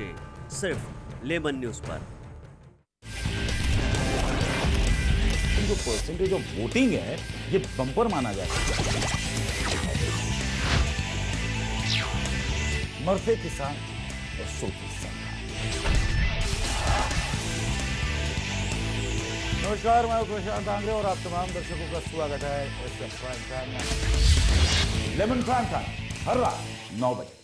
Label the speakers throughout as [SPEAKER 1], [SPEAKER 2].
[SPEAKER 1] बजे सिर्फ lemon news पर।
[SPEAKER 2] जो परसेंटेज ऑफ वोटिंग है ये बम्पर माना जाता है। मरते किसान और सोती सरकार। नमस्कार, मैं प्रशांत आंग्रे और आप तमाम दर्शकों का स्वागत है लेमन प्राइम टाइम हर रात 9 बजे।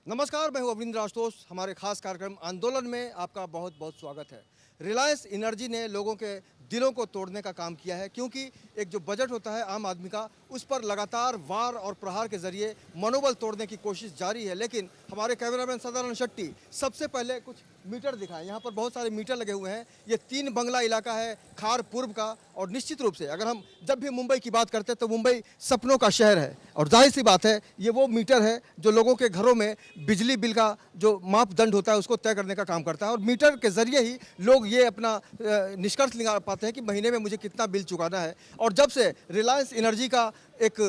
[SPEAKER 3] नमस्कार, मैं हूं अविंद्र आशुतोष। हमारे खास कार्यक्रम आंदोलन में आपका बहुत बहुत स्वागत है। रिलायंस एनर्जी ने लोगों के दिलों को तोड़ने का काम किया है, क्योंकि एक जो बजट होता है आम आदमी का, उस पर लगातार वार और प्रहार के जरिए मनोबल तोड़ने की कोशिश जारी है। लेकिन हमारे कैमरामैन सदानंद शेट्टी सबसे पहले कुछ मीटर दिखाएं। यहाँ पर बहुत सारे मीटर लगे हुए हैं। ये 3 बंगला इलाका है खार पूर्व का, और निश्चित रूप से अगर हम जब भी मुंबई की बात करते हैं तो मुंबई सपनों का शहर है, और जाहिर सी बात है ये वो मीटर है जो लोगों के घरों में बिजली बिल का जो मापदंड होता है उसको तय करने का काम करता है। और मीटर के जरिए ही लोग ये अपना निष्कर्ष निकाल पाते हैं कि महीने में मुझे कितना बिल चुकाना है। और जब से रिलायंस एनर्जी का एक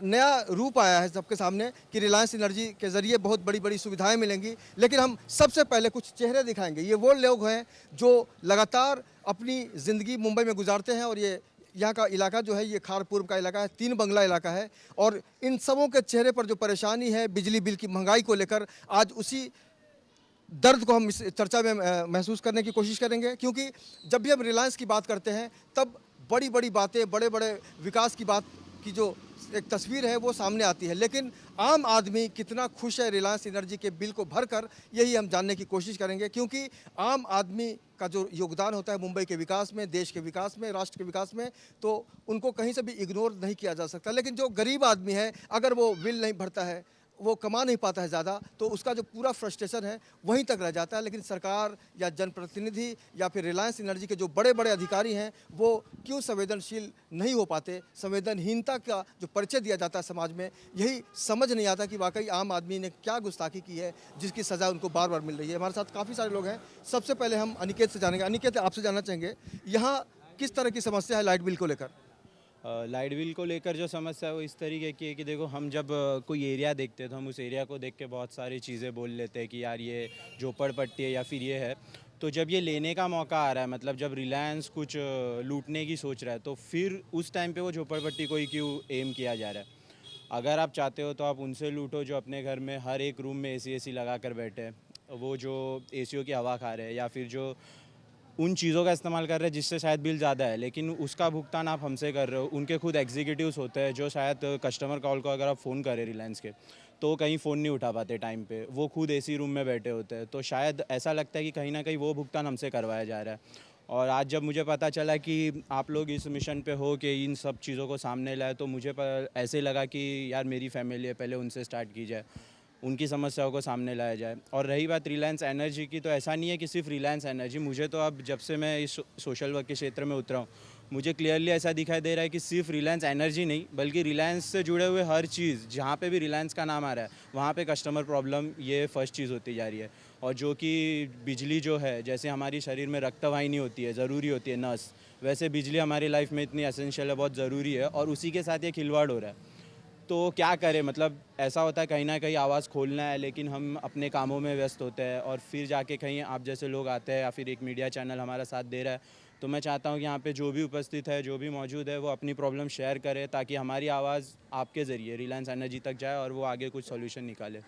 [SPEAKER 3] नया रूप आया है सबके सामने कि रिलायंस एनर्जी के ज़रिए बहुत बड़ी बड़ी सुविधाएं मिलेंगी, लेकिन हम सबसे पहले कुछ चेहरे दिखाएंगे। ये वो लोग हैं जो लगातार अपनी ज़िंदगी मुंबई में गुजारते हैं, और ये यहाँ का इलाका जो है ये खार पूर्व का इलाका है, 3 बंगला इलाका है। और इन सबों के चेहरे पर जो परेशानी है बिजली बिल की महंगाई को लेकर, आज उसी दर्द को हम इस चर्चा में महसूस करने की कोशिश करेंगे। क्योंकि जब भी हम रिलायंस की बात करते हैं तब बड़ी बड़ी बातें, बड़े बड़े विकास की बात की जो एक तस्वीर है वो सामने आती है, लेकिन आम आदमी कितना खुश है रिलायंस एनर्जी के बिल को भरकर, यही हम जानने की कोशिश करेंगे। क्योंकि आम आदमी का जो योगदान होता है मुंबई के विकास में, देश के विकास में, राष्ट्र के विकास में, तो उनको कहीं से भी इग्नोर नहीं किया जा सकता। लेकिन जो गरीब आदमी है, अगर वो बिल नहीं भरता है, वो कमा नहीं पाता है ज़्यादा, तो उसका जो पूरा फ्रस्ट्रेशन है वहीं तक रह जाता है। लेकिन सरकार या जनप्रतिनिधि या फिर रिलायंस एनर्जी के जो बड़े बड़े अधिकारी हैं वो क्यों संवेदनशील नहीं हो पाते? संवेदनहीनता का जो परिचय दिया जाता है समाज में, यही समझ नहीं आता कि वाकई आम आदमी ने क्या गुस्ताखी की है जिसकी सज़ा उनको बार बार मिल रही है। हमारे साथ काफ़ी सारे लोग हैं। सबसे पहले हम अनिकेत से जानेंगे। अनिकेत, आपसे जानना चाहेंगे यहाँ किस तरह की समस्या है लाइट बिल को लेकर?
[SPEAKER 4] लाइट बिल को लेकर जो समस्या है वो इस तरीके की है कि देखो, हम जब कोई एरिया देखते हैं तो हम उस एरिया को देख के बहुत सारी चीज़ें बोल लेते हैं कि यार ये झोपड़पट्टी है या फिर ये है। तो जब ये लेने का मौका आ रहा है, मतलब जब रिलायंस कुछ लूटने की सोच रहा है, तो फिर उस टाइम पे वो झोपड़पट्टी को ही क्यों एम किया जा रहा है? अगर आप चाहते हो तो आप उनसे लूटो जो अपने घर में हर एक रूम में एसी लगा कर बैठे हैं, वो जो एसीओ की हवा खा रहे हैं, या फिर जो उन चीज़ों का इस्तेमाल कर रहे हैं जिससे शायद बिल ज़्यादा है, लेकिन उसका भुगतान आप हमसे कर रहे हो। उनके खुद एग्जीक्यूटिव्स होते हैं जो शायद कस्टमर कॉल को अगर आप फ़ोन करें रिलायंस के, तो कहीं फ़ोन नहीं उठा पाते टाइम पे, वो खुद एसी रूम में बैठे होते हैं। तो शायद ऐसा लगता है कि कहीं ना कहीं वो भुगतान हमसे करवाया जा रहा है। और आज जब मुझे पता चला कि आप लोग इस मिशन पे हो कि इन सब चीज़ों को सामने लाए, तो मुझे ऐसे लगा कि यार मेरी फैमिली है, पहले उनसे स्टार्ट की जाए, उनकी समस्याओं को सामने लाया जाए। और रही बात रिलायंस एनर्जी की, तो ऐसा नहीं है कि सिर्फ रिलायंस एनर्जी, मुझे तो अब जब से मैं इस सोशल वर्क के क्षेत्र में उतरा हूँ, मुझे क्लियरली ऐसा दिखाई दे रहा है कि सिर्फ रिलायंस एनर्जी नहीं, बल्कि रिलायंस से जुड़े हुए हर चीज़, जहाँ पे भी रिलायंस का नाम आ रहा है वहाँ पे कस्टमर प्रॉब्लम ये फर्स्ट चीज़ होती जा रही है। और जो कि बिजली जो है, जैसे हमारी शरीर में रक्तवाहिनी होती है, ज़रूरी होती है नस, वैसे बिजली हमारी लाइफ में इतनी एसेंशियल है, बहुत ज़रूरी है, और उसी के साथ ये खिलवाड़ हो रहा है। तो क्या करें? मतलब ऐसा होता है कहीं ना कहीं आवाज़ खोलना है, लेकिन हम अपने कामों में व्यस्त होते हैं, और फिर जाके कहीं आप जैसे लोग आते हैं या फिर एक मीडिया चैनल हमारा साथ दे रहा है, तो मैं चाहता हूँ कि यहाँ पे जो भी उपस्थित है, जो भी मौजूद है, वो अपनी प्रॉब्लम शेयर करे, ताकि हमारी आवाज़ आपके ज़रिए रिलायंस एनर्जी तक जाए और वो आगे कुछ सॉल्यूशन निकाले।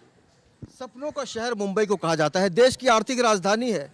[SPEAKER 3] सपनों का शहर मुंबई को कहा जाता है, देश की आर्थिक राजधानी है।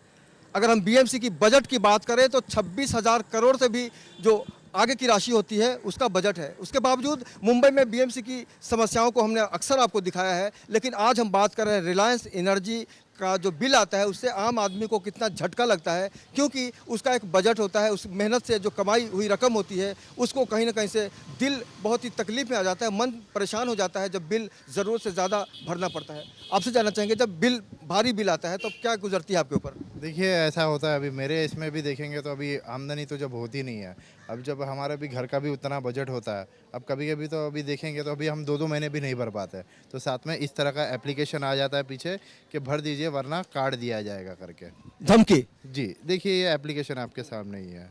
[SPEAKER 3] अगर हम बीएमसी की बजट की बात करें तो 26,000 करोड़ से भी जो आगे की राशि होती है उसका बजट है। उसके बावजूद मुंबई में बीएमसी की समस्याओं को हमने अक्सर आपको दिखाया है, लेकिन आज हम बात कर रहे हैं रिलायंस एनर्जी का जो बिल आता है उससे आम आदमी को कितना झटका लगता है, क्योंकि उसका एक बजट होता है, उस मेहनत से जो कमाई हुई रकम होती है उसको कहीं ना कहीं से दिल बहुत ही तकलीफ में आ जाता है, मन परेशान हो जाता है जब बिल ज़रूरत से ज़्यादा भरना पड़ता है। आपसे जानना चाहेंगे, जब बिल भारी बिल आता है तो क्या गुजरती है आपके ऊपर?
[SPEAKER 5] देखिए ऐसा होता है, अभी मेरे इसमें भी देखेंगे तो अभी आमदनी तो जब होती नहीं है, अब जब हमारा भी घर का भी उतना बजट होता है, अब कभी कभी तो अभी देखेंगे तो अभी हम 2-2 महीने भी नहीं भर पाते, तो साथ में इस तरह का एप्लीकेशन आ जाता है पीछे कि भर दीजिए वरना काट दिया जाएगा करके।
[SPEAKER 3] धमकी?
[SPEAKER 5] जी देखिए, ये एप्लीकेशन आपके सामने ही है,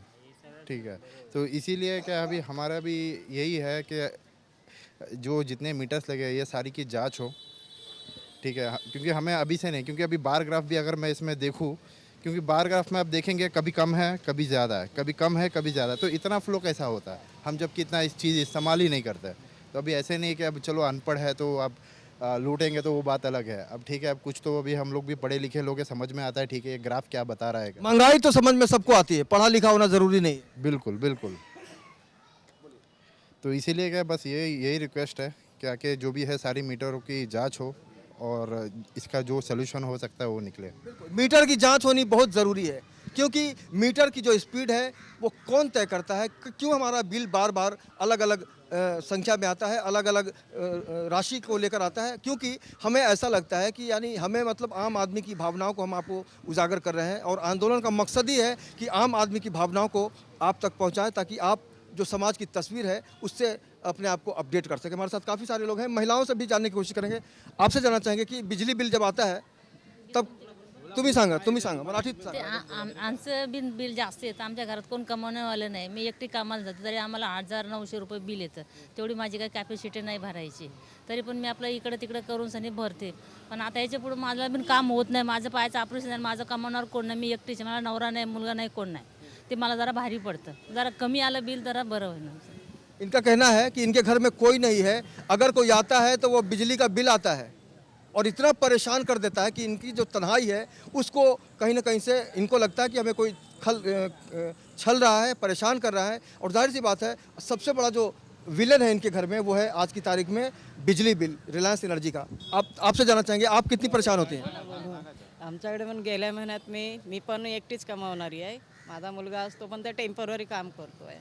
[SPEAKER 5] ठीक है। तो इसीलिए क्या अभी हमारा भी यही है कि जो जितने मीटर्स लगे ये सारी की जाँच हो, ठीक है, क्योंकि हमें अभी से नहीं, क्योंकि अभी बार ग्राफ भी अगर मैं इसमें देखूं, क्योंकि बार ग्राफ में आप देखेंगे कभी कम है कभी ज़्यादा है, कभी कम है कभी ज़्यादा, तो इतना फ्लो कैसा होता है, हम जबकि इतना इस चीज़ इस्तेमाल ही नहीं करते। तो अभी ऐसे नहीं कि अब चलो अनपढ़ है तो आप लूटेंगे तो वो बात अलग है। अब ठीक है, अब कुछ तो अभी हम लोग भी पढ़े लिखे लोग हैं, समझ में आता है, ठीक है, ये ग्राफ क्या बता रहा है।
[SPEAKER 3] महंगाई तो समझ में सबको आती है, पढ़ा लिखा होना ज़रूरी नहीं है।
[SPEAKER 5] बिल्कुल बिल्कुल। तो इसीलिए क्या बस यही रिक्वेस्ट है क्या कि जो भी है सारी मीटरों की जाँच हो और इसका जो सोल्यूशन हो सकता है वो निकले।
[SPEAKER 3] मीटर की जांच होनी बहुत ज़रूरी है, क्योंकि मीटर की जो स्पीड है वो कौन तय करता है, क्यों हमारा बिल बार बार अलग अलग संख्या में आता है, अलग अलग राशि को लेकर आता है, क्योंकि हमें ऐसा लगता है कि यानी हमें मतलब आम आदमी की भावनाओं को हम आपको उजागर कर रहे हैं, और आंदोलन का मकसद ही है कि आम आदमी की भावनाओं को आप तक पहुँचाएँ, ताकि आप जो समाज की तस्वीर है उससे अपने आप को अपडेट कर सके। हमारे साथ काफ़ी सारे लोग हैं, महिलाओं से भी जानने की कोशिश करेंगे। आपसे जानना चाहेंगे की बिजली बिल जब आता है तब तुम्ही सांगा मराठीत सांगा।
[SPEAKER 6] आमचं बिल जास्त येतं, आमच्या घरात कोण कमावण्यावालं नाही, मी एकटी कामाला जाते तरी आम्हाला 8,900 रुपये बिल येतं, तेवढी माझी काही कॅपॅसिटी नाही भरायची, तरी पण मी आपलं इकडं तिकडं करून सनी भरते, पण आता याच्या पुढे माझं पण काम होत नाही, माझं पायाचं ऑपरेशन आहे, माझं कमावणार कोण नाही, मी एकटीच, मला नवरा नाही, मुलगा नाही, कोण नाही, ते मला जरा भारी पडतं, जरा कमी आलं बिल जरा बरं होईल।
[SPEAKER 3] इनका कहना है कि इनके घर में कोई नहीं है, अगर कोई आता है तो वो बिजली का बिल आता है और इतना परेशान कर देता है कि इनकी जो तन्हाई है उसको कहीं ना कहीं से इनको लगता है कि हमें कोई छल रहा है, परेशान कर रहा है। और जाहिर सी बात है, सबसे बड़ा जो विलन है इनके घर में वो है आज की तारीख में बिजली बिल, रिलायंस एनर्जी का। आपसे जानना चाहेंगे, आप कितनी परेशान होती हैं?
[SPEAKER 7] आमच्याकडे पण गेल्या महिन्यात मी पण एकटीच कमावणारी आहे, माझा मुलगा असतो पण ते टेम्पररी काम करतोय,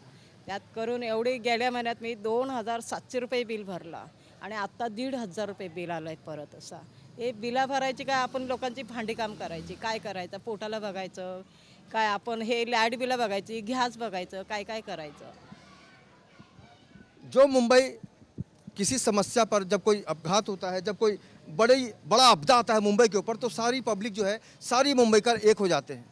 [SPEAKER 7] त्यात करून एवढी गेल्या महिन्यात मी 2,700 रुपये बिल भरला आणि आत्ता 1,500 रुपये बिल आलं आहे परत। असा हे बिला भरायची काय, आपण लोकांची भांडी काम करायची, काय करायचं, पोटाला बघायचं काय, आपण हे लाईट बिला बघायची, गॅस बघायचं, काय काय करायचं।
[SPEAKER 3] जो मुंबई किसी समस्या पर जब कोई अपघात होता है, जब कोई बड़ा आपदा आता है मुंबई के ऊपर, तो सारी पब्लिक जो है, सारी मुंबईकर एक हो जाते हैं,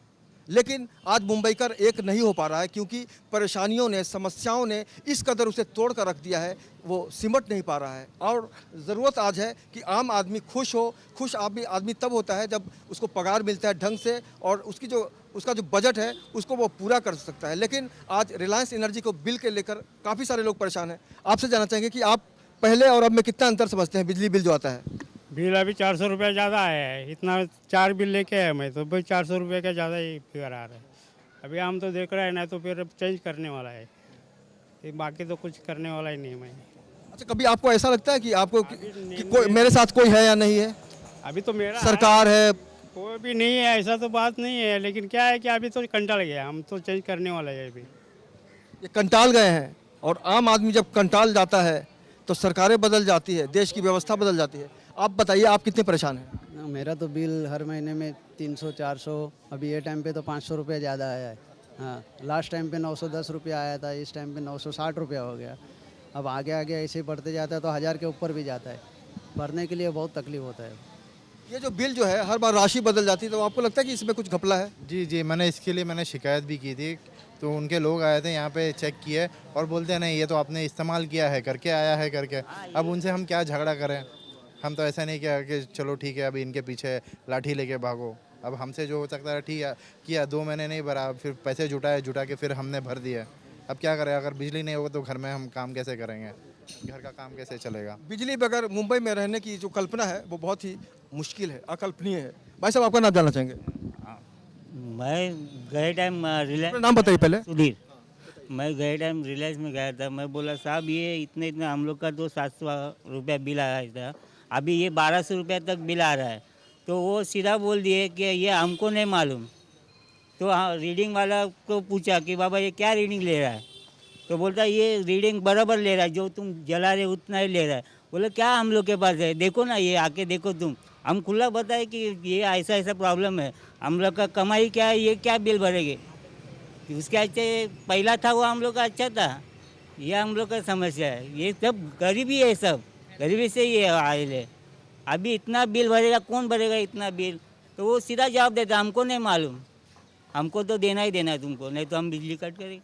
[SPEAKER 3] लेकिन आज मुंबईकर एक नहीं हो पा रहा है, क्योंकि परेशानियों ने, समस्याओं ने इस कदर उसे तोड़ कर रख दिया है, वो सिमट नहीं पा रहा है। और ज़रूरत आज है कि आम आदमी खुश हो। खुश आदमी तब होता है जब उसको पगार मिलता है ढंग से और उसका जो बजट है उसको वो पूरा कर सकता है। लेकिन आज रिलायंस एनर्जी को बिल के लेकर काफ़ी सारे लोग परेशान हैं। आपसे जानना चाहेंगे कि आप पहले और अब में कितना अंतर समझते हैं बिजली बिल जो आता है?
[SPEAKER 8] बिल अभी 400 रुपया ज़्यादा आया है, इतना 4 बिल लेके आया मैं, तो भाई 400 रुपये का ज़्यादा ही फिगर आ रहा है। अभी हम तो देख रहे हैं ना, तो फिर अब चेंज करने वाला है, ये बाकी तो कुछ करने वाला ही नहीं मैं।
[SPEAKER 3] अच्छा, कभी आपको ऐसा लगता है कि आपको कि कोई मेरे साथ कोई है या नहीं है?
[SPEAKER 8] अभी तो मेरा
[SPEAKER 3] सरकार है,
[SPEAKER 8] कोई भी नहीं है, ऐसा तो बात नहीं है, लेकिन क्या है कि अभी तो कंटाल गया, हम तो चेंज करने वाला है अभी।
[SPEAKER 3] ये कंटाल गए हैं, और आम आदमी जब कंटाल जाता है तो सरकारें बदल जाती है, देश की व्यवस्था बदल जाती है। आप बताइए, आप कितने परेशान हैं?
[SPEAKER 9] मेरा तो बिल हर महीने में 300-400, अभी ये टाइम पे तो 500 रुपये ज़्यादा आया है। हाँ, लास्ट टाइम पे 910 रुपया आया था, इस टाइम पे 960 रुपया हो गया। अब आगे आगे ऐसे ही बढ़ते जाता है तो 1000 के ऊपर भी जाता है, भरने के लिए बहुत तकलीफ होता है।
[SPEAKER 3] ये जो बिल जो है हर बार राशि बदल जाती है, तो आपको लगता है कि इसमें कुछ घपला है?
[SPEAKER 5] जी, मैंने इसके लिए शिकायत भी की थी, तो उनके लोग आए थे यहाँ पे, चेक किए और बोलते हैं नहीं ये तो आपने इस्तेमाल किया है करके आया है करके। अब उनसे हम क्या झगड़ा करें, हम तो ऐसा नहीं किया कि चलो ठीक है अभी इनके पीछे लाठी लेके भागो। अब हमसे जो हो सकता है ठीक है किया, 2 महीने नहीं भरा, फिर पैसे जुटा के फिर हमने भर दिए। अब क्या करें, अगर बिजली नहीं होगा तो घर में हम काम कैसे करेंगे, घर का काम कैसे चलेगा।
[SPEAKER 3] बिजली बगैर मुंबई में रहने की जो कल्पना है वो बहुत ही मुश्किल है, अकल्पनीय है। भाई साहब, आपका नाम जानना चाहेंगे?
[SPEAKER 10] मैं गए टाइम रिलायंस,
[SPEAKER 3] नाम बताइए पहले।
[SPEAKER 10] सुधीर, मैं गए टाइम रिलायंस में गया था, मैं बोला साहब ये इतने हम लोग का तो 700 रुपया बिल आया था, अभी ये 1200 रुपया तक बिल आ रहा है, तो वो सीधा बोल दिए कि ये हमको नहीं मालूम। तो हाँ, रीडिंग वाला को पूछा कि बाबा ये क्या रीडिंग ले रहा है, तो बोलता है ये रीडिंग बराबर ले रहा है, जो तुम जला रहे उतना ही ले रहा है। बोले क्या हम लोग के पास है, देखो ना, ये आके देखो तुम। हम खुला बताए कि ये ऐसा ऐसा प्रॉब्लम है, हम लोग का कमाई क्या है, ये क्या बिल भरेंगे। उसके अच्छे पहला था वो हम लोग का अच्छा था, ये हम लोग का समस्या है। ये सब गरीबी है, सब गरीबी से ये आयल है। अभी इतना बिल भरेगा, कौन भरेगा इतना बिल। तो वो सीधा जवाब देता हमको नहीं मालूम, हमको तो देना ही देना है तुमको, नहीं तो हम बिजली कट करेंगे।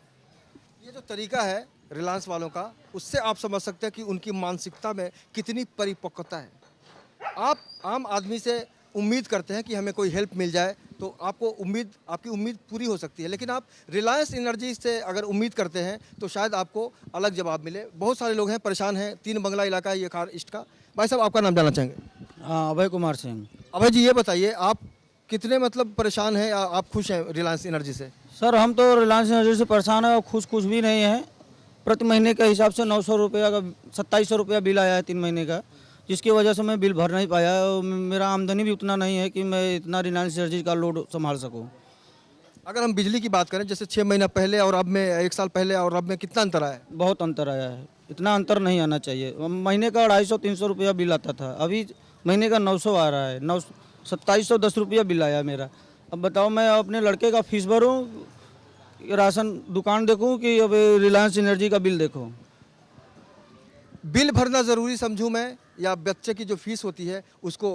[SPEAKER 3] ये जो तरीका है रिलायंस वालों का, उससे आप समझ सकते हैं कि उनकी मानसिकता में कितनी परिपक्वता है। आप आम आदमी से उम्मीद करते हैं कि हमें कोई हेल्प मिल जाए, तो आपकी उम्मीद पूरी हो सकती है, लेकिन आप रिलायंस एनर्जी से अगर उम्मीद करते हैं तो शायद आपको अलग जवाब मिले। बहुत सारे लोग हैं, परेशान हैं। 3 बंगला इलाका है ये खार ईस्ट का। भाई साहब, आपका नाम जानना चाहेंगे?
[SPEAKER 9] हाँ, अभय कुमार सिंह।
[SPEAKER 3] अभय जी, ये बताइए आप कितने मतलब परेशान हैं या आप खुश हैं रिलायंस एनर्जी से?
[SPEAKER 9] सर, हम तो रिलायंस एनर्जी से परेशान है और खुश कुछ भी नहीं है। प्रति महीने के हिसाब से 900 रुपया का 2700 रुपया बिल आया है 3 महीने का, जिसकी वजह से मैं बिल भर नहीं पाया और मेरा आमदनी भी उतना नहीं है कि मैं इतना रिलायंस एनर्जी का लोड संभाल सकूं।
[SPEAKER 3] अगर हम बिजली की बात करें, जैसे 6 महीना पहले और अब में, 1 साल पहले और अब में कितना अंतर आया है?
[SPEAKER 9] बहुत अंतर आया है, इतना अंतर नहीं आना चाहिए। महीने का 250-300 रुपया बिल आता था, अभी महीने का 900 आ रहा है। 2710 रुपया बिल आया मेरा। अब बताओ, मैं अपने लड़के का फीस भरूँ, राशन दुकान देखूं कि अब रिलायंस एनर्जी का बिल देखूं?
[SPEAKER 3] बिल भरना ज़रूरी समझूं मैं या बच्चे की जो फीस होती है उसको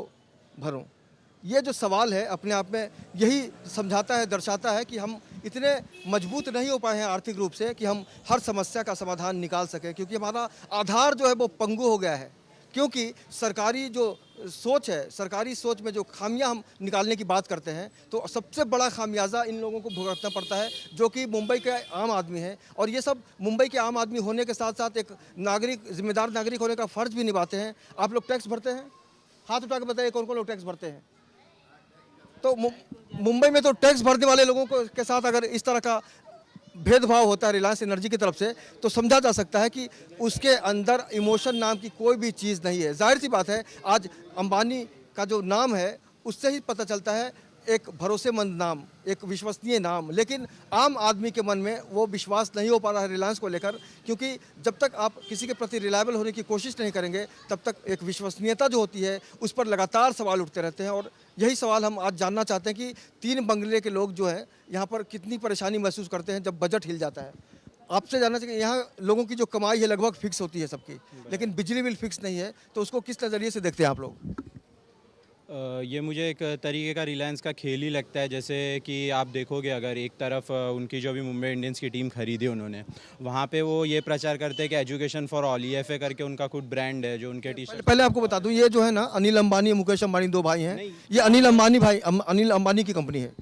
[SPEAKER 3] भरूं? ये जो सवाल है अपने आप में यही समझाता है, दर्शाता है कि हम इतने मजबूत नहीं हो पाए हैं आर्थिक रूप से कि हम हर समस्या का समाधान निकाल सकें, क्योंकि हमारा आधार जो है वो पंगु हो गया है। क्योंकि सरकारी जो सोच है, सरकारी सोच में जो खामियां हम निकालने की बात करते हैं, तो सबसे बड़ा खामियाजा इन लोगों को भुगतना पड़ता है जो कि मुंबई के आम आदमी हैं। और ये सब मुंबई के आम आदमी होने के साथ साथ एक नागरिक, जिम्मेदार नागरिक होने का फ़र्ज भी निभाते हैं। आप लोग टैक्स भरते हैं? हाथ उठा के बताइए कौन कौन लोग टैक्स भरते हैं। तो मुंबई में तो टैक्स भरने वाले लोगों को के साथ अगर इस तरह का भेदभाव होता है रिलायंस एनर्जी की तरफ से, तो समझा जा सकता है कि उसके अंदर इमोशन नाम की कोई भी चीज़ नहीं है। जाहिर सी बात है, आज अंबानी का जो नाम है उससे ही पता चलता है, एक भरोसेमंद नाम, एक विश्वसनीय नाम, लेकिन आम आदमी के मन में वो विश्वास नहीं हो पा रहा है रिलायंस को लेकर, क्योंकि जब तक आप किसी के प्रति रिलायबल होने की कोशिश नहीं करेंगे तब तक एक विश्वसनीयता जो होती है उस पर लगातार सवाल उठते रहते हैं। और यही सवाल हम आज जानना चाहते हैं कि 3 बंगले के लोग जो हैं यहाँ पर कितनी परेशानी महसूस करते हैं जब बजट हिल जाता है। आपसे जानना चाहिए, यहाँ लोगों की जो कमाई है लगभग फिक्स होती है सबकी, लेकिन बिजली बिल फिक्स नहीं है, तो उसको किस नज़रिए से देखते हैं आप लोग?
[SPEAKER 4] ये मुझे एक तरीके का रिलायंस का खेल ही लगता है। जैसे कि आप देखोगे, अगर एक तरफ उनकी जो भी मुंबई इंडियंस की टीम खरीदी उन्होंने, वहाँ पे वो ये प्रचार करते हैं कि एजुकेशन फॉर ऑल, EFA करके उनका खुद ब्रांड है जो उनके टी-शर्ट।
[SPEAKER 3] पहले आपको बता दूं, ये जो है ना अनिल अंबानी, मुकेश अंबानी 2 भाई हैं। ये अनिल अंबानी की कंपनी है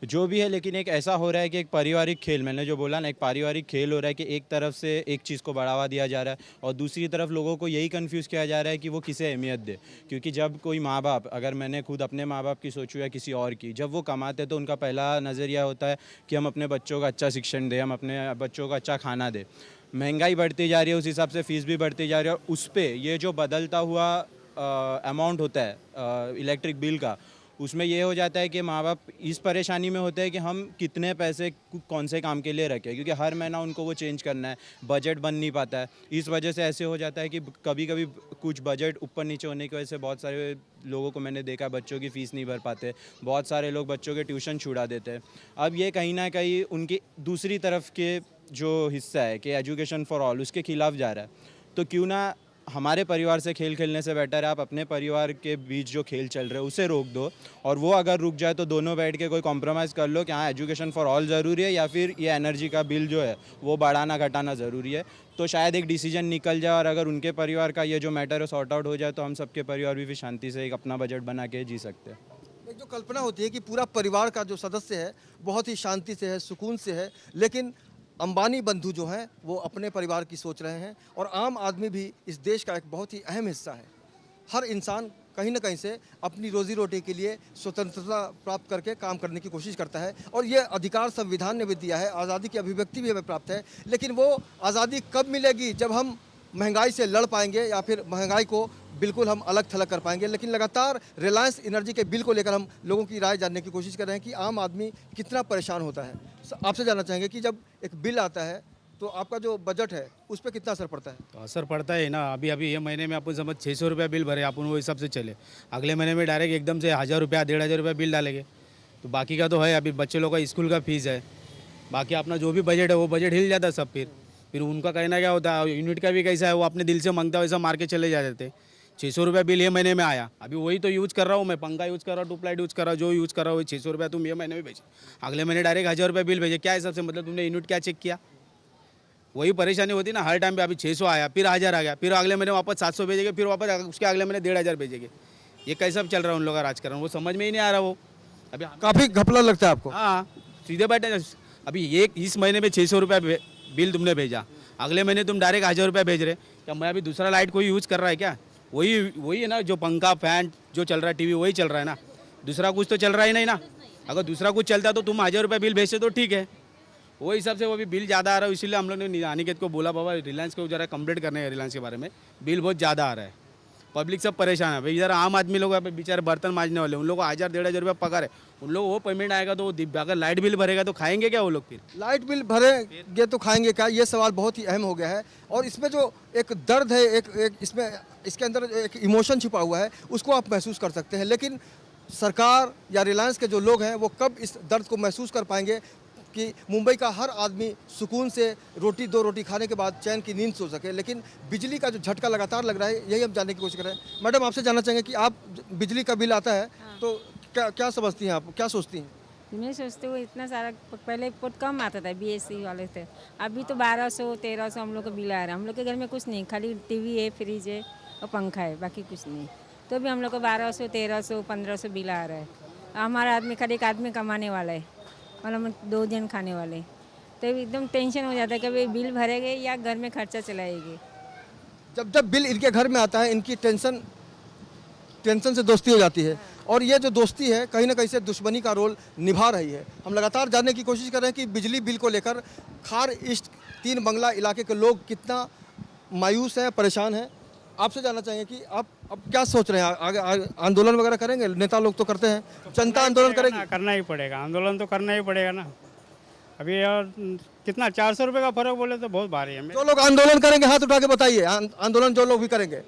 [SPEAKER 4] जो भी है, लेकिन एक ऐसा हो रहा है कि एक पारिवारिक खेल, मैंने जो बोला ना, एक पारिवारिक खेल हो रहा है कि एक तरफ से एक चीज़ को बढ़ावा दिया जा रहा है और दूसरी तरफ लोगों को यही कंफ्यूज किया जा रहा है कि वो किसे अहमियत दे। क्योंकि जब कोई माँ बाप, अगर मैंने खुद अपने माँ बाप की सोचूँ या किसी और की, जब वो कमाते तो उनका पहला नज़रिया होता है कि हम अपने बच्चों का अच्छा शिक्षण दें, हम अपने बच्चों को अच्छा खाना दें। महंगाई बढ़ती जा रही है, उस हिसाब से फ़ीस भी बढ़ती जा रही है, और उस पर ये जो बदलता हुआ अमाउंट होता है इलेक्ट्रिक बिल का, उसमें ये हो जाता है कि माँ बाप इस परेशानी में होते हैं कि हम कितने पैसे कौन से काम के लिए रखें, क्योंकि हर महीना उनको वो चेंज करना है, बजट बन नहीं पाता है। इस वजह से ऐसे हो जाता है कि कभी कभी कुछ बजट ऊपर नीचे होने की वजह से बहुत सारे लोगों को मैंने देखा, बच्चों की फ़ीस नहीं भर पाते, बहुत सारे लोग बच्चों के ट्यूशन छुड़ा देते हैं। अब ये कहीं ना कहीं उनकी दूसरी तरफ के जो हिस्सा है कि एजुकेशन फॉर ऑल, उसके खिलाफ जा रहा है। तो क्यों ना हमारे परिवार से खेल खेलने से बेटर है आप अपने परिवार के बीच जो खेल चल रहे हैं उसे रोक दो, और वो अगर रुक जाए तो दोनों बैठ के कोई कॉम्प्रोमाइज़ कर लो कि हाँ एजुकेशन फॉर ऑल ज़रूरी है या फिर ये एनर्जी का बिल जो है वो बढ़ाना घटाना ज़रूरी है। तो शायद एक डिसीजन निकल जाए, और अगर उनके परिवार का ये जो मैटर है सॉर्ट आउट हो जाए तो हम सबके परिवार भी शांति से एक अपना बजट बना के जी सकते हैं।
[SPEAKER 3] एक जो कल्पना होती है कि पूरा परिवार का जो सदस्य है बहुत ही शांति से है, सुकून से है, लेकिन अंबानी बंधु जो हैं वो अपने परिवार की सोच रहे हैं, और आम आदमी भी इस देश का एक बहुत ही अहम हिस्सा है। हर इंसान कहीं ना कहीं से अपनी रोजी रोटी के लिए स्वतंत्रता प्राप्त करके काम करने की कोशिश करता है, और ये अधिकार संविधान ने भी दिया है, आज़ादी की अभिव्यक्ति भी हमें प्राप्त है। लेकिन वो आज़ादी कब मिलेगी? जब हम महंगाई से लड़ पाएंगे या फिर महंगाई को बिल्कुल हम अलग थलग कर पाएंगे, लेकिन लगातार रिलायंस एनर्जी के बिल को लेकर हम लोगों की राय जानने की कोशिश कर रहे हैं कि आम आदमी कितना परेशान होता है। आपसे जानना चाहेंगे कि जब एक बिल आता है तो आपका जो बजट है उस पर कितना असर पड़ता है?
[SPEAKER 8] तो असर पड़ता है ना। अभी अभी ये महीने में अपन समझ 600 रुपया बिल भरे, अपन वो हिसाब से चले। अगले महीने में डायरेक्ट एकदम से 1000 रुपया 1500 रुपया बिल डालेंगे, तो बाकी का तो है। अभी बच्चे लोग का स्कूल का फीस है, बाकी अपना जो भी बजट है वो बजट हिल जाता है सब। फिर उनका कहना क्या होता है, यूनिट का भी कैसा है, वो अपने दिल से मांगता है वैसा मार के चले जाते थे। 600 रुपया बिल ये महीने में आया, अभी वही तो यूज़ कर रहा हूँ मैं, पंखा यूज़ कर रहा हूँ, ट्यूबलाइट यूज़ कर रहा हूँ, जो यूज़ कर रहा हूँ वही 600 रुपया तुम ये महीने में भेजे, अगले महीने डायरेक्ट 1000 रुपया बिल भेजे। क्या हिसाब से, मतलब तुमने यूनिट क्या चेक किया? वही परेशानी होती ना हर टाइम पे। अभी 600 आया, फिर 1000 आ गया, फिर अगले महीने वापस 700 भेजेंगे, फिर वापस उसके अगले महीने 1500 भेजेंगे। ये कैसा चल रहा है उन लोगों का राजकारण, वो समझ में ही नहीं आ रहा। वो अभी
[SPEAKER 3] काफ़ी घपला लगता है आपको?
[SPEAKER 8] हाँ, सीधे बैठे। अभी इस महीने में 600 रुपया बिल तुमने भेजा, अगले महीने तुम डायरेक्ट 1000 रुपया भेज रहे। क्या मैं अभी दूसरा लाइट कोई यूज़ कर रहा है क्या? वही है ना, जो पंखा फैन जो चल रहा है, टीवी वही चल रहा है ना, दूसरा कुछ तो चल रहा ही नहीं ना। अगर दूसरा कुछ चलता तो तुम 1000 रुपया बिल भेजते तो ठीक है। वो हिसाब से वो भी बिल ज़्यादा आ रहा है, इसीलिए हम लोग ने अनिकेत को बोला बाबा रिलायंस को जरा कंप्लेंट करने है, रिलायंस के बारे में बिल बहुत ज़्यादा आ रहा है, पब्लिक सब परेशान है। भाई इधर आम आदमी लोग बेचारे बर्तन मांजने वाले, उन लोग को 1000-1500 रुपया पगार है, उन लोग वो पेमेंट आएगा तो अगर लाइट बिल भरेगा तो खाएंगे क्या वो लोग? फिर
[SPEAKER 3] लाइट बिल भरेंगे तो खाएंगे क्या, ये सवाल बहुत ही अहम हो गया है। और इसमें जो एक दर्द है, एक इसके अंदर एक इमोशन छिपा हुआ है, उसको आप महसूस कर सकते हैं। लेकिन सरकार या रिलायंस के जो लोग हैं वो कब इस दर्द को महसूस कर पाएंगे कि मुंबई का हर आदमी सुकून से दो रोटी खाने के बाद चैन की नींद सो सके। लेकिन बिजली का जो झटका लगातार लग रहा है, यही हम जानने की कोशिश कर रहे हैं। मैडम, आपसे जानना चाहेंगे कि आप बिजली का बिल आता है तो क्या समझती हैं, आप क्या सोचती हैं?
[SPEAKER 11] मैं सोचती हूँ इतना सारा, पहले बहुत कम आता था, BSC वाले थे, अभी तो 1200-1300 हम लोग का बिल आ रहा है। हम लोग के घर में कुछ नहीं, खाली टीवी है, फ्रिज है और पंखा है, बाकी कुछ नहीं। तो भी हम लोग को 1200, 1300, 1500 बिल आ रहा है। हमारा आदमी खाली एक आदमी कमाने वाला है, मतलब 2 जन खाने वाले, तो एकदम टेंशन हो जाता है कि बिल भरेंगे या घर में खर्चा चलाएगी।
[SPEAKER 3] जब बिल इनके घर में आता है, इनकी टेंशन से दोस्ती हो जाती है, और ये जो दोस्ती है कहीं ना कहीं से दुश्मनी का रोल निभा रही है। हम लगातार जानने की कोशिश कर रहे हैं कि बिजली बिल को लेकर खार ईस्ट 3 बंगला इलाके के लोग कितना मायूस हैं, परेशान हैं। आपसे जानना चाहेंगे कि आप अब क्या सोच रहे हैं, आगे आंदोलन वगैरह करेंगे? नेता लोग तो करते हैं, जनता आंदोलन करेगी?
[SPEAKER 8] करना ही पड़ेगा, आंदोलन तो करना ही पड़ेगा ना। अभी और कितना 400 रुपये का फर्क बोले तो बहुत भारी है।
[SPEAKER 3] जो लोग आंदोलन करेंगे हाथ उठा के बताइए, आंदोलन जो लोग भी करेंगे।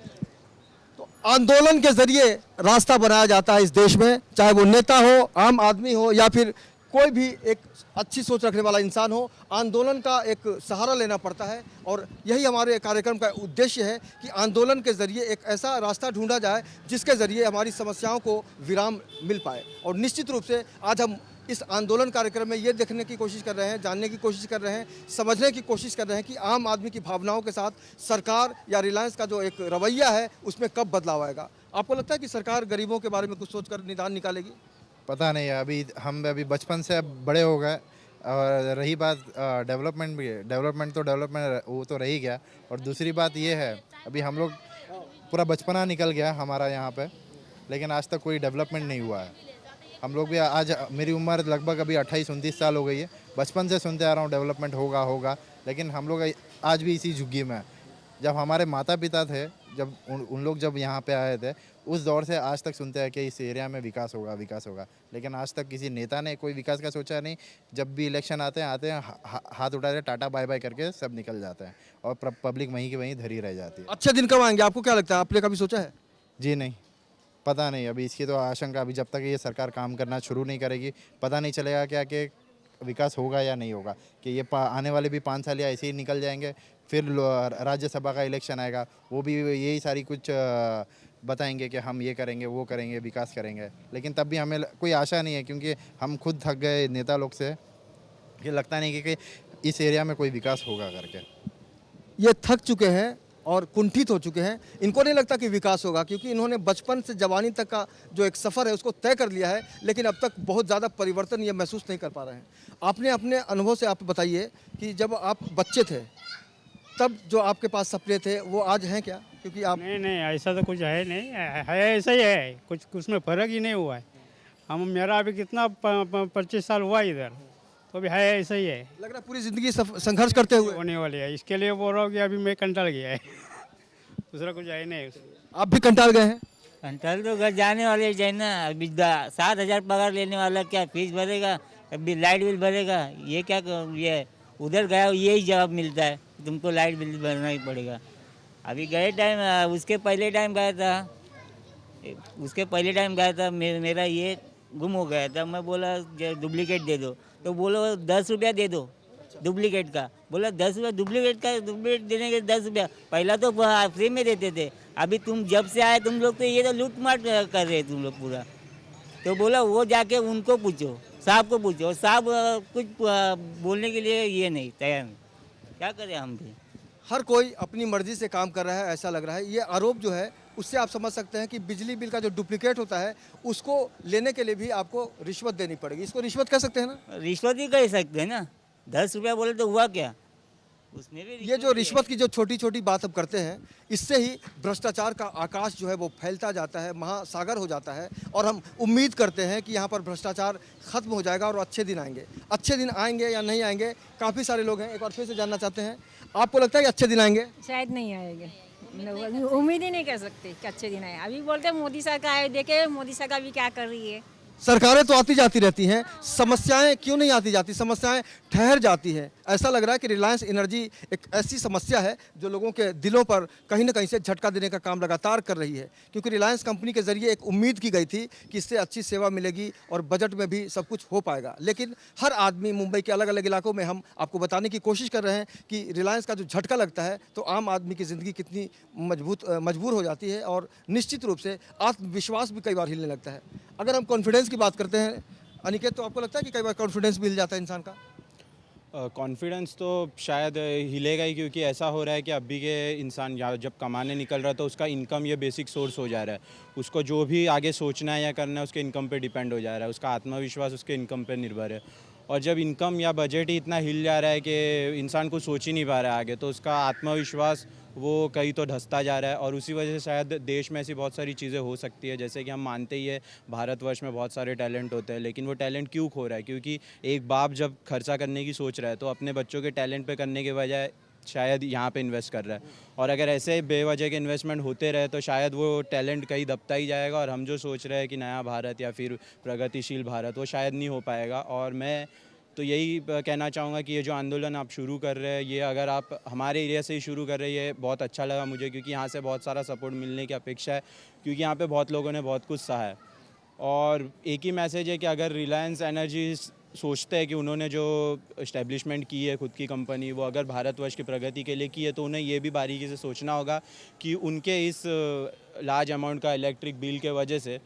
[SPEAKER 3] तो आंदोलन के जरिए रास्ता बनाया जाता है इस देश में, चाहे वो नेता हो, आम आदमी हो, या फिर कोई भी एक अच्छी सोच रखने वाला इंसान हो। आंदोलन का एक सहारा लेना पड़ता है, और यही हमारे कार्यक्रम का उद्देश्य है कि आंदोलन के ज़रिए एक ऐसा रास्ता ढूंढा जाए जिसके ज़रिए हमारी समस्याओं को विराम मिल पाए। और निश्चित रूप से आज हम इस आंदोलन कार्यक्रम में ये देखने की कोशिश कर रहे हैं, जानने की कोशिश कर रहे हैं, समझने की कोशिश कर रहे हैं कि आम आदमी की भावनाओं के साथ सरकार या रिलायंस का जो एक रवैया है उसमें कब बदलाव आएगा। आपको लगता है कि सरकार गरीबों के बारे में कुछ सोचकर निदान निकालेगी?
[SPEAKER 5] पता नहीं, हम बचपन से बड़े हो गए। और रही बात डेवलपमेंट तो डेवलपमेंट वो तो रही गया। और दूसरी बात ये है, अभी हम लोग पूरा बचपना निकल गया हमारा यहाँ पे, लेकिन आज तक कोई डेवलपमेंट नहीं हुआ है। हम लोग भी आज, मेरी उम्र लगभग अभी 28-29 साल हो गई है, बचपन से सुनते आ रहा हूँ डेवलपमेंट होगा, लेकिन हम लोग आज भी इसी झुग्गी में हैं। जब हमारे माता पिता थे, जब उन लोग जब यहाँ पे आए थे, उस दौर से आज तक सुनते हैं कि इस एरिया में विकास होगा, लेकिन आज तक किसी नेता ने कोई विकास का सोचा नहीं। जब भी इलेक्शन आते हैं हाथ उठाते, टाटा बाय बाय करके सब निकल जाते हैं, और पब्लिक वहीं की वहीं धरी रह जाती है।
[SPEAKER 3] अच्छे दिन कब आएंगे, आपको क्या लगता है? आपने कभी सोचा है?
[SPEAKER 5] जी नहीं, पता नहीं। अभी इसकी तो आशंका, अभी जब तक ये सरकार काम करना शुरू नहीं करेगी, पता नहीं चलेगा क्या कि विकास होगा या नहीं होगा। कि ये आने वाले भी 5 साल या ऐसे ही निकल जाएंगे, फिर राज्यसभा का इलेक्शन आएगा, वो भी यही सारी कुछ बताएंगे कि हम ये करेंगे, वो करेंगे, विकास करेंगे, लेकिन तब भी हमें कोई आशा नहीं है, क्योंकि हम खुद थक गए नेता लोग से कि लगता नहीं कि इस एरिया में कोई विकास होगा करके।
[SPEAKER 3] ये थक चुके हैं और कुंठित हो चुके हैं। इनको नहीं लगता कि विकास होगा, क्योंकि इन्होंने बचपन से जवानी तक का जो एक सफ़र है उसको तय कर लिया है, लेकिन अब तक बहुत ज़्यादा परिवर्तन ये महसूस नहीं कर पा रहे हैं। आपने अपने अनुभव से आप बताइए कि जब आप बच्चे थे तब जो आपके पास सपने थे वो आज हैं क्या? क्योंकि आप
[SPEAKER 8] नहीं ऐसा तो कुछ है नहीं, है ऐसा ही है, कुछ उसमें फ़र्क ही नहीं हुआ है। मेरा अभी कितना 25 साल हुआ इधर, तो भी है ऐसा ही है।
[SPEAKER 3] लग रहा है पूरी ज़िंदगी संघर्ष करते हुए
[SPEAKER 8] होने वाली है, इसके लिए बोल रहा हूँ कि अभी मैं कंटाल गया है दूसरा कुछ है नहीं।
[SPEAKER 3] आप भी कंटाल गए हैं?
[SPEAKER 10] कंट्रोल तो घर जाने वाले चाहिए ना। अभी 7,000 पगार लेने वाला क्या फीस भरेगा, अभी लाइट बिल भरेगा, ये क्या ये उधर गया यही जवाब मिलता है, तुमको लाइट बिल भरना ही पड़ेगा। अभी गए टाइम उसके पहले टाइम गया था मेरा ये गुम हो गया था। मैं बोला डुप्लीकेट दे दो, तो बोलो 10 रुपया दे दो डुप्लीकेट का। बोला 10 रुपया डुप्लीकेट देने के 10 रुपया। पहला तो फ्री में देते थे, अभी तुम जब से आए तुम लोग तो ये तो लूट मार कर रहे तुम लोग पूरा। तो बोला वो जाके उनको पूछो, साहब को पूछो। साहब कुछ बोलने के लिए ये नहीं तैयार नहीं, क्या करें हम भी।
[SPEAKER 3] हर कोई अपनी मर्जी से काम कर रहा है ऐसा लग रहा है। ये आरोप जो है उससे आप समझ सकते हैं कि बिजली बिल का जो डुप्लीकेट होता है उसको लेने के लिए भी आपको रिश्वत देनी पड़ेगी। इसको रिश्वत कह सकते हैं ना?
[SPEAKER 10] रिश्वत ही कह सकते हैं ना। 10 रुपया बोले तो हुआ क्या, उसमें भी
[SPEAKER 3] ये जो रिश्वत की जो छोटी छोटी बात हम करते हैं, इससे ही भ्रष्टाचार का आकाश जो है वो फैलता जाता है, महासागर हो जाता है। और हम उम्मीद करते हैं कि यहाँ पर भ्रष्टाचार खत्म हो जाएगा और अच्छे दिन आएंगे। अच्छे दिन आएंगे या नहीं आएंगे, काफ़ी सारे लोग हैं, एक बार फिर से जानना चाहते हैं, आपको लगता है कि अच्छे दिन आएंगे?
[SPEAKER 11] शायद नहीं आएंगे, उम्मीद ही नहीं कर सकते कि अच्छे दिन आए। अभी बोलते हैं मोदी सरकार आए, देखे मोदी सरकार भी क्या कर रही है।
[SPEAKER 3] सरकारें तो आती जाती रहती हैं, समस्याएं क्यों नहीं आती जाती, समस्याएं ठहर जाती हैं। ऐसा लग रहा है कि रिलायंस एनर्जी एक ऐसी समस्या है जो लोगों के दिलों पर कहीं ना कहीं से झटका देने का काम लगातार कर रही है। क्योंकि रिलायंस कंपनी के जरिए एक उम्मीद की गई थी कि इससे अच्छी सेवा मिलेगी और बजट में भी सब कुछ हो पाएगा। लेकिन हर आदमी, मुंबई के अलग अलग इलाकों में हम आपको बताने की कोशिश कर रहे हैं कि रिलायंस का जो झटका लगता है तो आम आदमी की ज़िंदगी कितनी मजबूर हो जाती है और निश्चित रूप से आत्मविश्वास भी कई बार हिलने लगता है। अगर हम कॉन्फिडेंस की बात करते हैं अनिकेत, तो आपको लगता है कि कई बार कॉन्फिडेंस भी हिल जाता है इंसान का?
[SPEAKER 4] कॉन्फिडेंस तो शायद हिलेगा ही, क्योंकि ऐसा हो रहा है कि अभी के इंसान जब कमाने निकल रहा है तो उसका इनकम ये बेसिक सोर्स हो जा रहा है। उसको जो भी आगे सोचना है या करना है उसके इनकम पे डिपेंड हो जा रहा है, उसका आत्मविश्वास उसके इनकम पे निर्भर है। और जब इनकम या बजट ही इतना हिल जा रहा है कि इंसान को सोच ही नहीं पा रहा है आगे, तो उसका आत्मविश्वास वो कहीं तो धंसता जा रहा है। और उसी वजह से शायद देश में ऐसी बहुत सारी चीज़ें हो सकती है, जैसे कि हम मानते ही है भारतवर्ष में बहुत सारे टैलेंट होते हैं, लेकिन वो टैलेंट क्यों खो रहा है? क्योंकि एक बाप जब खर्चा करने की सोच रहा है तो अपने बच्चों के टैलेंट पे करने के बजाय शायद यहाँ पे इन्वेस्ट कर रहा है। और अगर ऐसे बेवजह के इन्वेस्टमेंट होते रहे तो शायद वो टैलेंट कहीं दबता ही जाएगा और हम जो सोच रहे हैं कि नया भारत या फिर प्रगतिशील भारत, वो शायद नहीं हो पाएगा। और मैं तो यही कहना चाहूँगा कि ये जो आंदोलन आप शुरू कर रहे हैं, ये अगर आप हमारे एरिया से ही शुरू कर रहे हैं, ये बहुत अच्छा लगा मुझे, क्योंकि यहाँ से बहुत सारा सपोर्ट मिलने की अपेक्षा है, क्योंकि यहाँ पे बहुत लोगों ने बहुत कुछ सहा है। और एक ही मैसेज है कि अगर रिलायंस एनर्जी सोचते हैं कि उन्होंने जो इस्टेब्लिशमेंट की है खुद की कंपनी, वो अगर भारतवर्ष की प्रगति के लिए की है, तो उन्हें ये भी बारीकी से सोचना होगा कि उनके इस लार्ज अमाउंट का इलेक्ट्रिक बिल के वजह से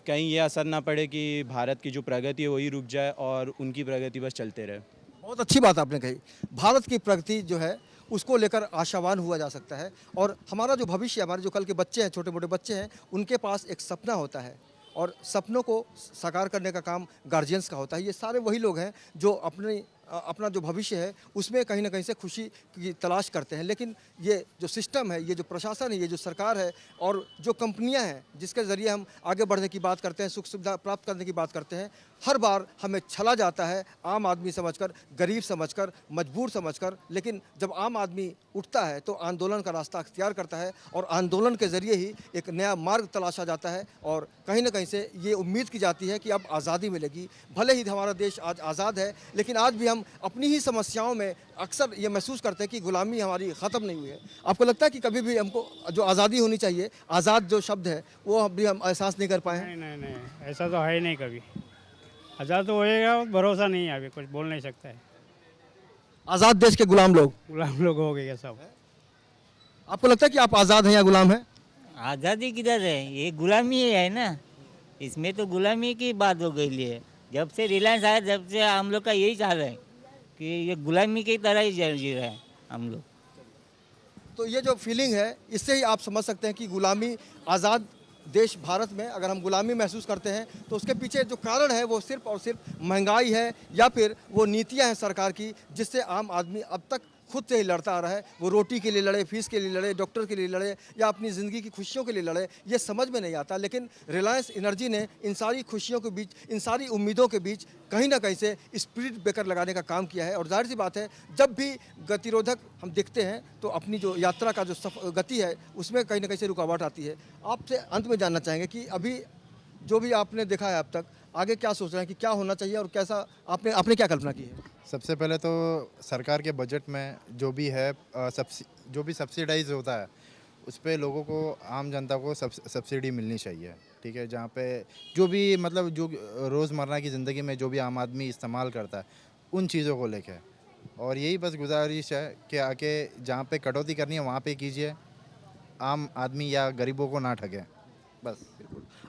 [SPEAKER 4] कहीं ये असर ना पड़े कि भारत की जो प्रगति है वही रुक जाए और उनकी प्रगति बस चलते रहे।
[SPEAKER 3] बहुत अच्छी बात आपने कही। भारत की प्रगति जो है उसको लेकर आशावान हुआ जा सकता है और हमारा जो भविष्य, हमारे जो कल के बच्चे हैं, छोटे मोटे बच्चे हैं, उनके पास एक सपना होता है और सपनों को साकार करने का काम गार्जियंस का होता है। ये सारे वही लोग हैं जो अपना जो भविष्य है उसमें कहीं ना कहीं से खुशी की तलाश करते हैं। लेकिन ये जो सिस्टम है, ये जो प्रशासन है, ये जो सरकार है और जो कंपनियां हैं जिसके ज़रिए हम आगे बढ़ने की बात करते हैं, सुख सुविधा प्राप्त करने की बात करते हैं, हर बार हमें छला जाता है आम आदमी समझकर, गरीब समझकर, मजबूर समझकर। लेकिन जब आम आदमी उठता है तो आंदोलन का रास्ता अख्तियार करता है और आंदोलन के ज़रिए ही एक नया मार्ग तलाशा जाता है और कहीं ना कहीं से ये उम्मीद की जाती है कि अब आज़ादी मिलेगी। भले ही हमारा देश आज आज़ाद है, लेकिन आज भी हम अपनी ही समस्याओं में अक्सर ये महसूस करते हैं कि गुलामी हमारी ख़त्म नहीं हुई है। आपको लगता है कि कभी भी हमको जो आज़ादी होनी चाहिए, आज़ाद जो शब्द है, वो अभी हम एहसास नहीं कर पाए हैं?
[SPEAKER 8] नहीं, ऐसा तो है ही नहीं। कभी आज़ाद तो होएगा, भरोसा नहीं है, अभी कुछ बोल नहीं सकता है।
[SPEAKER 3] आज़ाद देश के गुलाम लोग
[SPEAKER 8] हो गए सब।
[SPEAKER 3] आपको लगता है कि आप आज़ाद हैं या गुलाम हैं?
[SPEAKER 10] आज़ादी किधर है, ये गुलामी ही है ना। इसमें तो गुलामी की बात हो गई है। जब से रिलायंस आया, जब से हम लोग का यही चाल है कि ये गुलामी की तरह ही जी रहे हैं हम लोग।
[SPEAKER 3] तो ये जो फीलिंग है, इससे ही आप समझ सकते हैं कि गुलामी, आज़ाद देश भारत में अगर हम गुलामी महसूस करते हैं तो उसके पीछे जो कारण है वो सिर्फ और सिर्फ महंगाई है या फिर वो नीतियां हैं सरकार की, जिससे आम आदमी अब तक खुद से ही लड़ता आ रहा है, वो रोटी के लिए लड़े, फीस के लिए लड़े, डॉक्टर के लिए लड़े या अपनी ज़िंदगी की खुशियों के लिए लड़े, ये समझ में नहीं आता। लेकिन रिलायंस एनर्जी ने इन सारी खुशियों के बीच, इन सारी उम्मीदों के बीच कहीं ना कहीं से स्पीड ब्रेकर लगाने का काम किया है। और जाहिर सी बात है, जब भी गतिरोधक हम देखते हैं तो अपनी जो यात्रा का जो गति है उसमें कहीं ना कहीं से रुकावट आती है। आपसे अंत में जानना चाहेंगे कि अभी जो भी आपने देखा है अब तक, आगे क्या सोच रहे हैं कि क्या होना चाहिए और कैसा आपने क्या कल्पना की है?
[SPEAKER 5] सबसे पहले तो सरकार के बजट में जो भी है जो भी सब्सिडाइज होता है उस पे लोगों को, आम जनता को सब्सिडी मिलनी चाहिए, ठीक है। जहाँ पे जो भी मतलब जो रोज़मर्रा की ज़िंदगी में जो भी आम आदमी इस्तेमाल करता है उन चीज़ों को लेके, और यही बस गुजारिश है कि आके जहाँ पे कटौती करनी है वहाँ पे कीजिए, आम आदमी या गरीबों को ना ठगे, बस।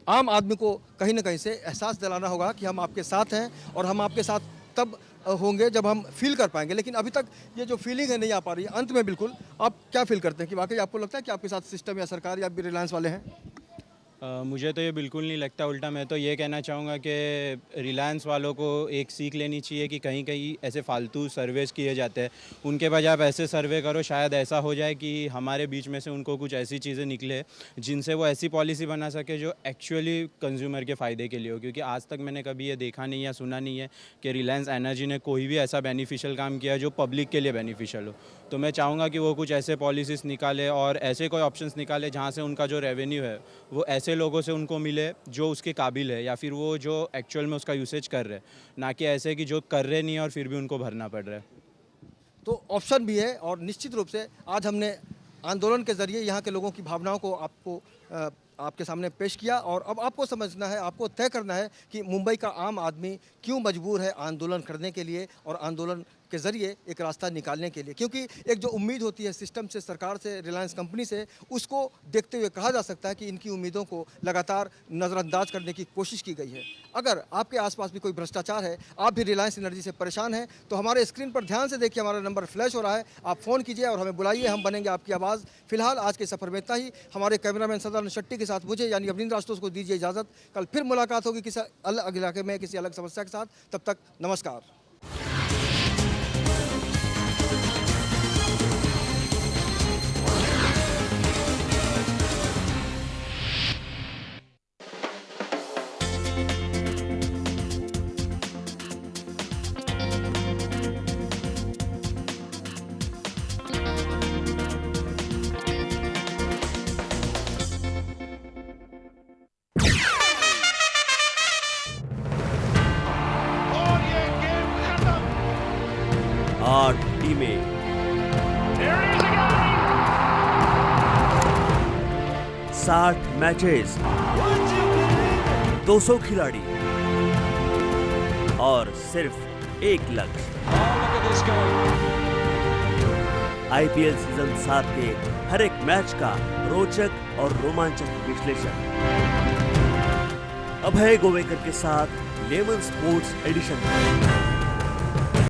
[SPEAKER 3] आम आदमी को कहीं ना कहीं से एहसास दिलाना होगा कि हम आपके साथ हैं और हम आपके साथ तब होंगे जब हम फील कर पाएंगे। लेकिन अभी तक ये जो फीलिंग है नहीं आ पा रही है। अंत में बिल्कुल आप क्या फील करते हैं कि वाकई आपको लगता है कि आपके साथ सिस्टम या सरकार या रिलायंस वाले हैं?
[SPEAKER 4] मुझे तो ये बिल्कुल नहीं लगता, उल्टा मैं तो ये कहना चाहूँगा कि रिलायंस वालों को एक सीख लेनी चाहिए कि कहीं कहीं ऐसे फालतू सर्वेस किए जाते हैं, उनके बजाय आप ऐसे सर्वे करो, शायद ऐसा हो जाए कि हमारे बीच में से उनको कुछ ऐसी चीज़ें निकले जिनसे वो ऐसी पॉलिसी बना सके जो एक्चुअली कंज्यूमर के फ़ायदे के लिए हो। क्योंकि आज तक मैंने कभी ये देखा नहीं या सुना नहीं है कि रिलायंस एनर्जी ने कोई भी ऐसा बेनिफिशियल काम किया जो पब्लिक के लिए बेनिफिशियल हो। तो मैं चाहूँगा कि वो कुछ ऐसे पॉलिसीज़ निकाले और ऐसे कोई ऑप्शंस निकाले जहाँ से उनका जो रेवेन्यू है वो ऐसे लोगों से उनको मिले जो उसके काबिल है या फिर वो जो एक्चुअल में उसका यूसेज कर रहे हैं, ना कि ऐसे कि जो कर रहे नहीं है और फिर भी उनको भरना पड़ रहा है।
[SPEAKER 3] तो ऑप्शन भी है और निश्चित रूप से आज हमने आंदोलन के ज़रिए यहाँ के लोगों की भावनाओं को आपके सामने पेश किया। और अब आपको समझना है, आपको तय करना है कि मुंबई का आम आदमी क्यों मजबूर है आंदोलन करने के लिए और आंदोलन के ज़रिए एक रास्ता निकालने के लिए। क्योंकि एक जो उम्मीद होती है सिस्टम से, सरकार से, रिलायंस कंपनी से, उसको देखते हुए कहा जा सकता है कि इनकी उम्मीदों को लगातार नज़रअंदाज करने की कोशिश की गई है। अगर आपके आसपास भी कोई भ्रष्टाचार है, आप भी रिलायंस एनर्जी से परेशान हैं, तो हमारे स्क्रीन पर ध्यान से देखिए, हमारा नंबर फ्लैश हो रहा है, आप फ़ोन कीजिए और हमें बुलाइए, हम बनेंगे आपकी आवाज़। फिलहाल आज के सफ़र में इतना ही। हमारे कैमरामैन सदानंद शेट्टी के साथ मुझे यानी अवनींद्र आशुतोष को दीजिए इजाज़त। कल फिर मुलाकात होगी किसी अलग इलाके में किसी अलग समस्या के साथ। तब तक नमस्कार।
[SPEAKER 1] आठ टीमें, 60 मैचेस, 200 खिलाड़ी और सिर्फ एक लक्ष्य। आईपीएल सीजन 7 के हर एक मैच का रोचक और रोमांचक विश्लेषण अभय गोवेकर के साथ लेमन स्पोर्ट्स एडिशन।